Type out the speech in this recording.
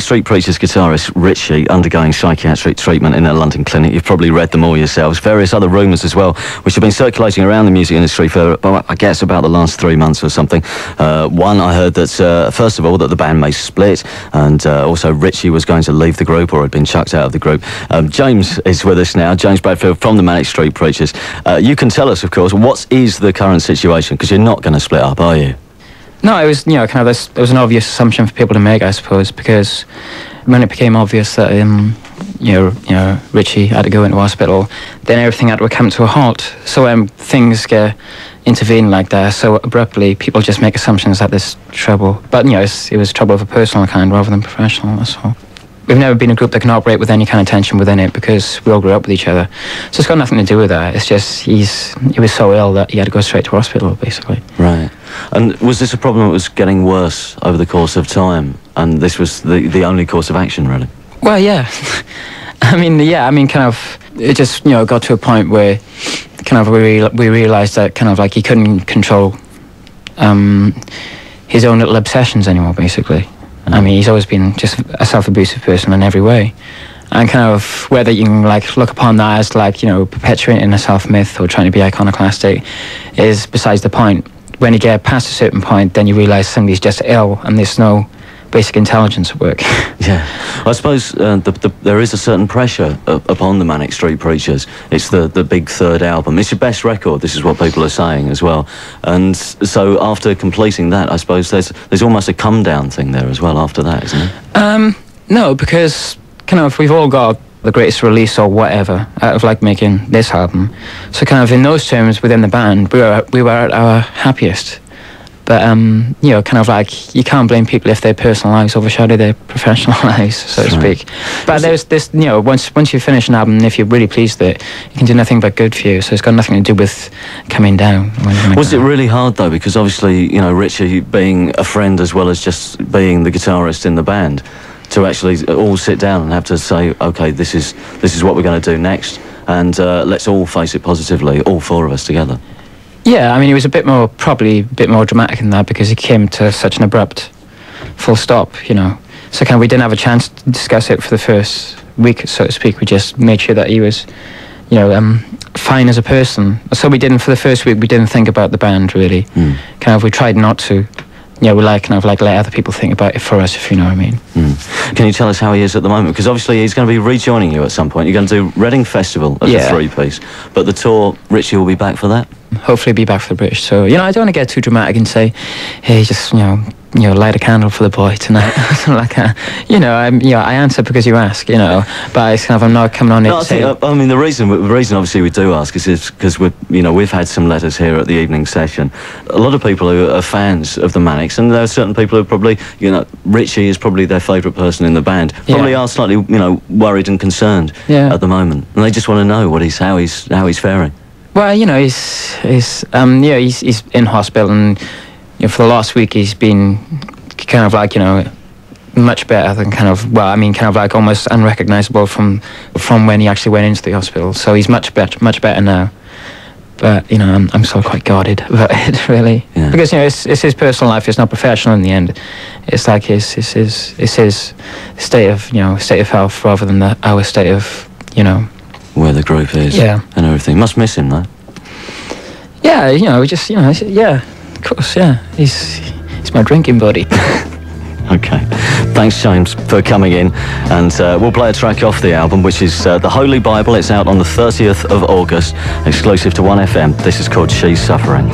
Street Preachers guitarist Richie undergoing psychiatric treatment in a London clinic. You've probably read them all yourselves. Various other rumours as well, which have been circulating around the music industry for, I guess, about the last 3 months or something. One, I heard that, first of all, that the band may split, and also Richie was going to leave the group or had been chucked out of the group. James is with us now, James Bradfield from the Manic Street Preachers. You can tell us, of course, what is the current situation, because you're not going to split up, are you? No, it was, kind of it was an obvious assumption for people to make, I suppose, because when it became obvious that, Richie had to go into hospital, then everything had to come to a halt. So when things get intervened like that so abruptly, people just make assumptions that there's trouble. But, it was trouble of a personal kind rather than professional, that's all. We've never been a group that can operate with any kind of tension within it because we all grew up with each other. So it's got nothing to do with that. It's just he was so ill that he had to go straight to hospital, basically. Right. And was this a problem that was getting worse over the course of time? And this was the only course of action, really? Well, yeah. kind of, it just, got to a point where kind of we realised that kind of like he couldn't control his own little obsessions anymore, basically. I mean, he's always been just a self-abusive person in every way. And kind of whether you can, look upon that as, perpetuating a self-myth or trying to be iconoclastic is besides the point. When you get past a certain point, then you realise somebody's just ill and there's no basic intelligence at work. Yeah. I suppose there is a certain pressure upon the Manic Street Preachers. It's the big third album. It's your best record, this is what people are saying as well. And so after completing that, I suppose there's almost a come-down thing there as well after that, isn't it? No, because kind of we've all got the greatest release or whatever out of making this album. So kind of in those terms within the band, we were at our happiest. But, kind of you can't blame people if their personal lives overshadow their professional lives, so to speak. But there's this, once you finish an album, if you're really pleased with it, it can do nothing but good for you, so it's got nothing to do with coming down. Was it really hard, though, because obviously, Richie being a friend as well as just being the guitarist in the band, to actually all sit down and have to say, OK, this is what we're going to do next, and let's all face it positively, all four of us together? Yeah, I mean, it was probably a bit more dramatic than that because it came to such an abrupt full stop, So kind of we didn't have a chance to discuss it for the first week, so to speak. We just made sure that he was, fine as a person. So for the first week, we didn't think about the band, really. Kind of, we tried not to. We let other people think about it for us, if you know what I mean. Can you tell us how he is at the moment? Because obviously he's going to be rejoining you at some point. You're going to do Reading Festival as a three-piece, but the tour, Richie will be back for that? Hopefully be back for the British tour. I don't want to get too dramatic and say, hey, just, light a candle for the boy tonight. I answer because you ask, but it's kind of, I'm not coming on it to say... the reason obviously we do ask is because we've had some letters here at the evening session. A lot of people who are fans of the Manics, and there are certain people who probably, Richie is probably their favourite person in the band, probably are slightly, worried and concerned at the moment, and they just want to know how he's faring. Well, he's in hospital, and for the last week he's been kind of much better than almost unrecognisable from when he actually went into the hospital. So he's much better now. But I'm still quite guarded about it, really, because it's his personal life. It's not professional in the end. It's like his state of health rather than our state of where the group is, and everything. Must miss him, though. Yeah, of course, he's my drinking buddy. Okay, thanks, James, for coming in, and we'll play a track off the album, which is The Holy Bible. It's out on the 30th of August, exclusive to 1FM. This is called She's Suffering.